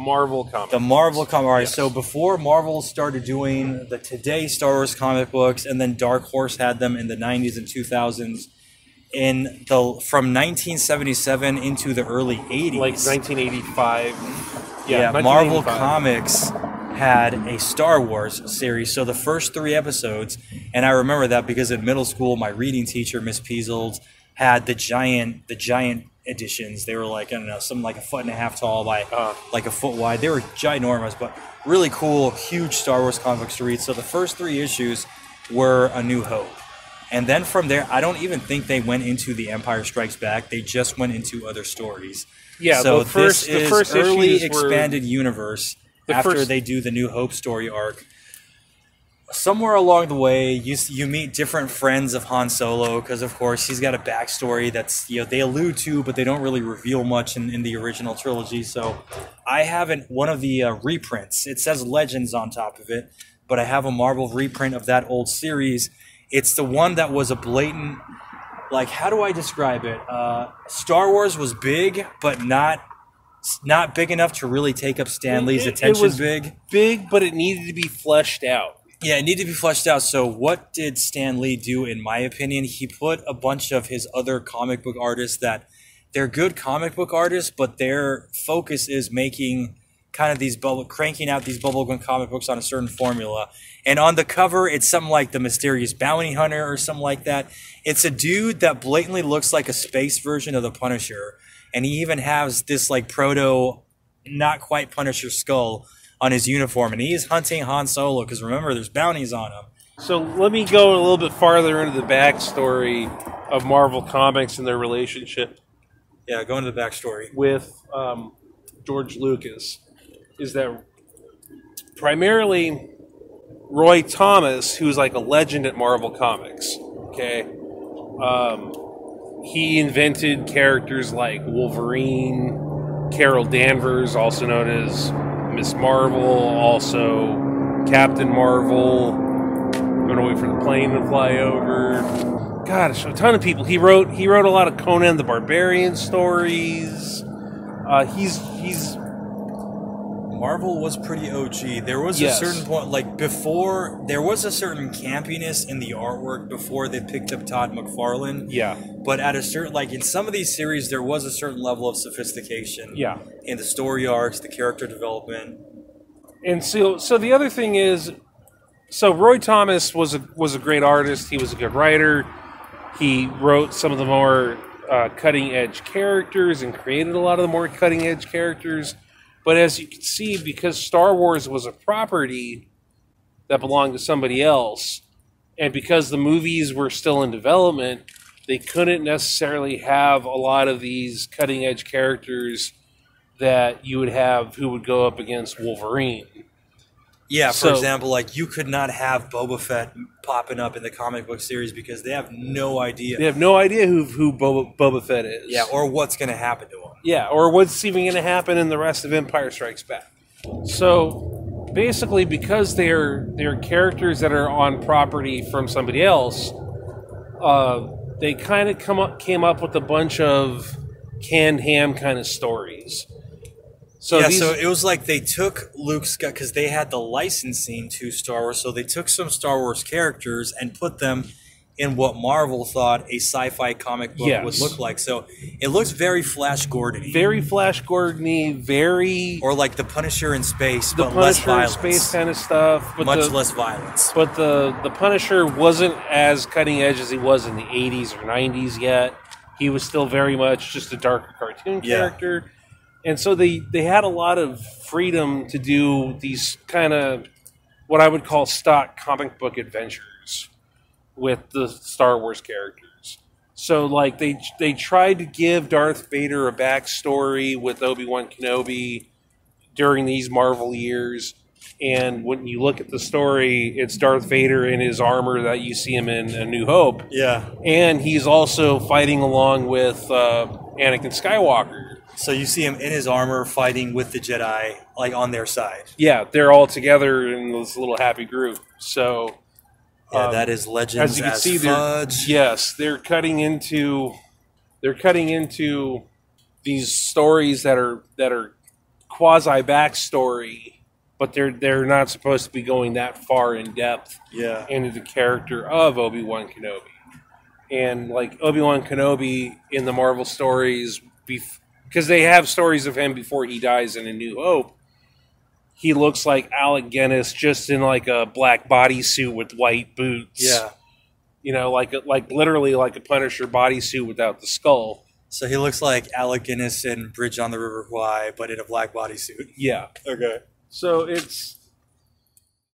Marvel comic. The Marvel comic. All right, Yes. so before Marvel started doing the Today Star Wars comic books, and then Dark Horse had them in the 90s and 2000s, from 1977 into the early 80s. Like 1985. Yeah, 1985. Marvel Comics had a Star Wars series. So the first 3 episodes, and I remember that because in middle school, my reading teacher, Miss Peasels, had the giant editions. They were like, I don't know, something like a 1.5 feet tall by like a foot wide. They were ginormous, but really cool, huge Star Wars comic books to read. So the first 3 issues were A New Hope. And then from there, I don't even think they went into The Empire Strikes Back. They just went into other stories. Yeah, so the first early issues expanded universe after first... they do the New Hope story arc. Somewhere along the way, you meet different friends of Han Solo because, of course, he's got a backstory that's they allude to, but they don't really reveal much in the original trilogy. So I have one of the reprints. It says Legends on top of it, but I have a Marvel reprint of that old series. It's the one that was a blatant, like, how do I describe it? Star Wars was big, but not big enough to really take up Stan Lee's attention. It was big, but it needed to be fleshed out. Yeah, it needed to be fleshed out. So what did Stan Lee do, in my opinion? He put a bunch of his other comic book artists that they're good comic book artists, but their focus is making kind of cranking out these bubblegum comic books on a certain formula. And on the cover, it's something like the Mysterious Bounty Hunter or something like that. It's a dude that blatantly looks like a space version of the Punisher. And he even has this like proto, not quite Punisher skull on his uniform. And he is hunting Han Solo because remember, there's bounties on him. So let me go a little bit farther into the backstory of Marvel Comics and their relationship. Yeah, go into the backstory. With George Lucas. Is that primarily Roy Thomas, who's like a legend at Marvel Comics, okay? He invented characters like Wolverine, Carol Danvers, also known as Miss Marvel, also Captain Marvel. I'm gonna wait for the plane to fly over. Gosh, a ton of people. He wrote a lot of Conan the Barbarian stories. He's Marvel was pretty OG. There was a certain point, like before, there was a certain campiness in the artwork before they picked up Todd McFarlane. Yeah. But at a certain, like in some of these series, there was a certain level of sophistication. Yeah. In the story arcs, the character development. And so the other thing is, so Roy Thomas was a great artist. He was a good writer. He wrote some of the more cutting edge characters and created a lot of the more cutting edge characters. But as you can see, because Star Wars was a property that belonged to somebody else, and because the movies were still in development, they couldn't necessarily have a lot of these cutting-edge characters that you would have who would go up against Wolverine. Yeah, for example, like you could not have Boba Fett popping up in the comic book series because they have no idea. They have no idea who Boba Fett is. Yeah, or what's going to happen to him. Yeah, or what's even going to happen in the rest of Empire Strikes Back. So basically, because they're characters that are on property from somebody else, they kind of came up with a bunch of canned ham kind of stories. So so it was like they took Luke's, because they had the licensing to Star Wars, so they took some Star Wars characters and put them in what Marvel thought a sci-fi comic book would look like. So it looks very Flash Gordon-y. Very Flash Gordon-y, very... Or like the Punisher in space, but less violence. The Punisher in space kind of stuff. But much less violence. But the Punisher wasn't as cutting edge as he was in the 80s or 90s yet. He was still very much just a darker cartoon character. And so they had a lot of freedom to do these kind of what I would call stock comic book adventures with the Star Wars characters. So like they tried to give Darth Vader a backstory with Obi-Wan Kenobi during these Marvel years. And when you look at the story, it's Darth Vader in his armor that you see him in A New Hope. Yeah. And he's also fighting along with Anakin Skywalker. So you see him in his armor fighting with the Jedi, like on their side. Yeah, they're all together in this little happy group. So yeah, that is Legends as you can as see, fudge. Yes, they're cutting into these stories that are quasi backstory, but they're not supposed to be going that far in depth into the character of Obi-Wan Kenobi. And like Obi-Wan Kenobi in the Marvel stories, because they have stories of him before he dies in A New Hope, he looks like Alec Guinness just in like a black bodysuit with white boots. Yeah. You know, like literally like a Punisher bodysuit without the skull. So he looks like Alec Guinness in Bridge on the River Kwai, but in a black bodysuit. Yeah. Okay. So it's